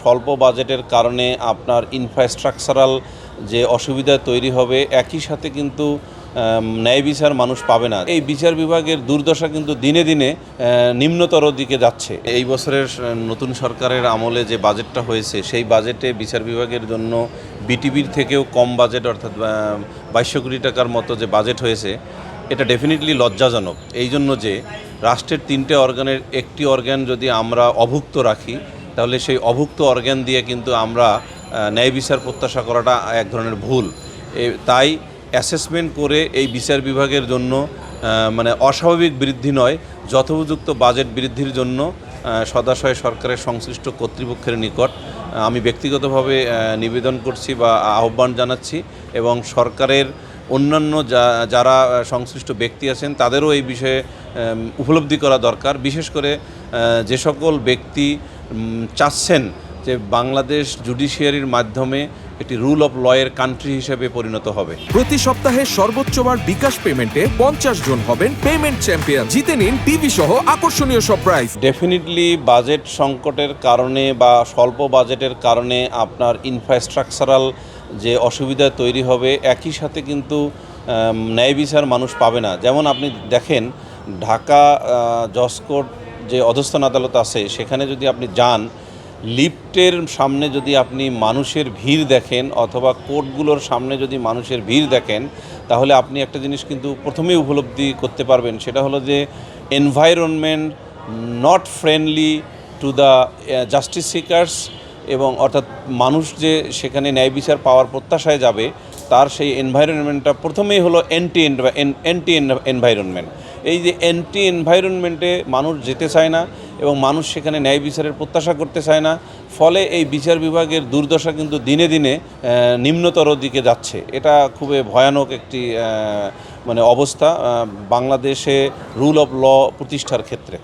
স্বল্প বাজেটের কারণে আপনার ইনফ্রাস্ট্রাকচারাল যে অসুবিধা তৈরি হবে, একই সাথে কিন্তু ন্যায় বিচার মানুষ পাবে না। এই বিচার বিভাগের দুর্দশা কিন্তু দিনে দিনে নিম্নতর দিকে যাচ্ছে। এই বছরের নতুন সরকারের আমলে যে বাজেটটা হয়েছে, সেই বাজেটে বিচার বিভাগের জন্য বিটিভির থেকেও কম বাজেট, অর্থাৎ 2200 কোটি টাকার মতো যে বাজেট হয়েছে, এটা ডেফিনেটলি লজ্জাজনক। এই জন্য যে রাষ্ট্রের 3টে অর্গানের একটি অর্গান যদি আমরা অভুক্ত রাখি, তাহলে সেই অভুক্ত অর্গান দিয়ে কিন্তু আমরা ন্যায় বিচার প্রত্যাশা করাটা এক ধরনের ভুল। তাই অ্যাসেসমেন্ট করে এই বিচার বিভাগের জন্য মানে অস্বাভাবিক বৃদ্ধি নয়, যথোপযুক্ত বাজেট বৃদ্ধির জন্য সদাশয় সরকারের সংশ্লিষ্ট কর্তৃপক্ষের নিকট আমি ব্যক্তিগতভাবে নিবেদন করছি বা আহ্বান জানাচ্ছি, এবং সরকারের অন্যান্য যারা সংশ্লিষ্ট ব্যক্তি আছেন তাদেরও এই বিষয়ে উপলব্ধি করা দরকার। বিশেষ করে যে সকল ব্যক্তি চাচ্ছেন যে বাংলাদেশ জুডিশিয়ারির মাধ্যমে একটি রুল অফ লয়ের কান্ট্রি হিসেবে পরিণত হবে। প্রতি সপ্তাহে সর্বোচ্চবার বিকাশ পেমেন্টে 50 জন হবেন পেমেন্ট চ্যাম্পিয়ন। জিতে নিন টিভি সহ আকর্ষণীয় সব প্রাইজ। ডেফিনেটলি বাজেট সংকটের কারণে বা স্বল্প বাজেটের কারণে আপনার ইনফ্রাস্ট্রাকচারাল যে অসুবিধা তৈরি হবে, একই সাথে কিন্তু ন্যায় বিচার মানুষ পাবে না। যেমন আপনি দেখেন, ঢাকা জজকোর্ট যে অধস্তন আদালত আছে, সেখানে যদি আপনি যান, লিফটের সামনে যদি আপনি মানুষের ভিড় দেখেন, অথবা কোর্টগুলোর সামনে যদি মানুষের ভিড় দেখেন, তাহলে আপনি একটা জিনিস কিন্তু প্রথমেই উপলব্ধি করতে পারবেন, সেটা হলো যে environment not friendly to the justice seekers, এবং অর্থাৎ মানুষ যে সেখানে ন্যায় বিচার পাওয়ার প্রত্যাশায় যাবে, তার সেই এনভায়রনমেন্টটা প্রথমেই হলো অ্যান্টি এনভায়রনমেন্ট। এই যে অ্যান্টি এনভায়রনমেন্টে মানুষ যেতে চায় না, এবং মানুষ সেখানে ন্যায় বিচারের প্রত্যাশা করতে চায় না, ফলে এই বিচার বিভাগের দুর্দশা কিন্তু দিনে দিনে নিম্নতর দিকে যাচ্ছে। এটা খুবই ভয়ানক একটি মানে অবস্থা বাংলাদেশে রুল অফ ল প্রতিষ্ঠার ক্ষেত্রে।